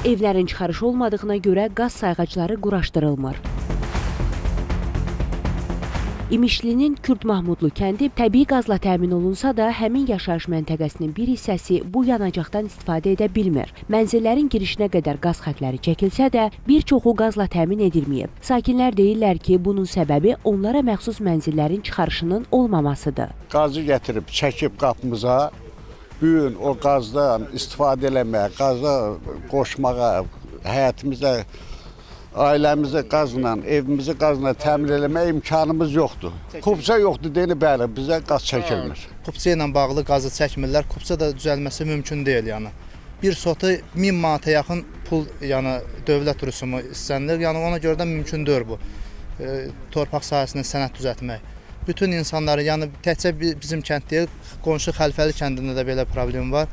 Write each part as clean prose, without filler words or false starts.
Evlərin çıxarışı olmadığına görə qaz sayğacları quraşdırılmır. İmişlinin Kürd Mahmudlu kəndi təbii qazla təmin olunsa da, həmin yaşayış məntəqəsinin bir hissəsi bu yanacaqdan istifadə edə bilmir. Mənzillərin girişinə qədər qaz xətləri çəkilsə də, bir çoxu qazla təmin edilməyib. Sakinlər deyirlər ki, bunun səbəbi onlara məxsus mənzillərin çıxarışının olmamasıdır. Qazı gətirib, çəkib qapımıza, bu gün o qazdan istifadə eləməyə, qaza qoşmağa, həyətimizdə ailəmizi qazla, evimizi qazla təmin eləmək imkanımız yoxdur. Kupça yoxdur, deyil, bəli, bizə qaz çəkilmir. Kupça ilə bağlı qazı çəkmirlər, kupça da düzəlməsi mümkün deyil, yəni. Bir sotu 1000 manata yaxın pul, yəni dövlət rüsumu istənilir, yəni ona görə də mümkün deyil bu, torpaq sahəsində sənəd düzəltmək. Bütün insanları, yəni təkcə bizim kənd deyil, qonşu Xəlfəli kəndində də belə problem var.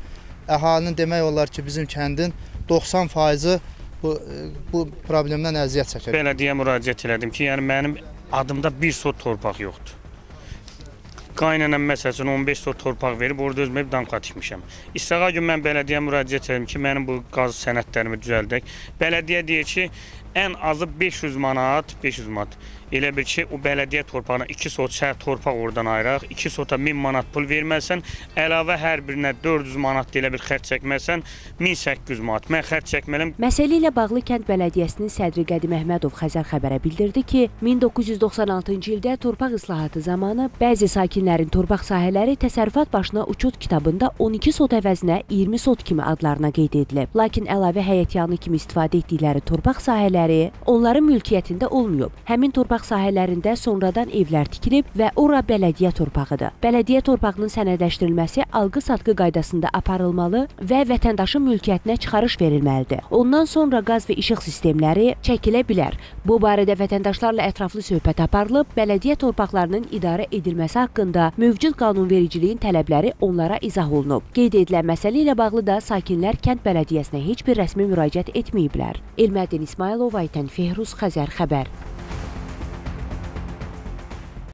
Əhalinin demək olar ki, bizim kəndin 90%-i bu problemdən əziyyət çəkir. Belediyə müraciət elədim ki, yəni mənim adımda bir sot torpaq yoxdur. Qaynanam məsələn 15 sot torpaq verib, orada özümə bir damqa tikmişəm. İstəğa gün mən belediyə müraciət elədim ki, mənim bu qaz sənədlərimi düzəldək. Bələdiyyə deyir ki, ən azı 500 manat. Elə bir ki, o bələdiyyə torpağına 2 sot şəhər torpaq oradan ayıraq, 2 sota 1000 manat pul verməsən, əlavə hər birinə 400 manat elə bir xərc çəkməsən, 1800 manat. Mən xərc çəkməliyəm. Məsələ ilə bağlı kənd bələdiyyəsinin sədri Qədim Əhmədov Xəzər xəbərə bildirdi ki, 1996-cı ildə torpaq islahatı zamanı bəzi sakinlərin torpaq sahələri təsərrüfat başına uçot kitabında 12 sot əvəzinə 20 sot kimi adlarına qeyd edilib. Lakin əlavə həyətyanı kimi istifadə etdikləri torpaq sahələri onların mülkiyyətində olmayıb. Həmin torpaq sahələrində sonradan evlər tikilib və ora bələdiyyə torpağıdır. Bələdiyyə torpağının sənədləşdirilməsi alqı-satqı qaydasında aparılmalı və vətəndaşın mülkiyyətinə çıxarış verilməlidir. Ondan sonra qaz və işıq sistemləri çəkilə bilər. Bu barədə vətəndaşlarla ətraflı söhbət aparılıb, bələdiyyə torpaqlarının idarə edilməsi haqqında mövcud qanunvericiliyin tələbləri onlara izah olunub. Qeyd edilən məsələ ilə bağlı da sakinlər kənd bələdiyyəsinə heç bir rəsmi müraciət etməyiblər. Elməddin İsmailov, Aytən Fehruz, Xəzər xəbər.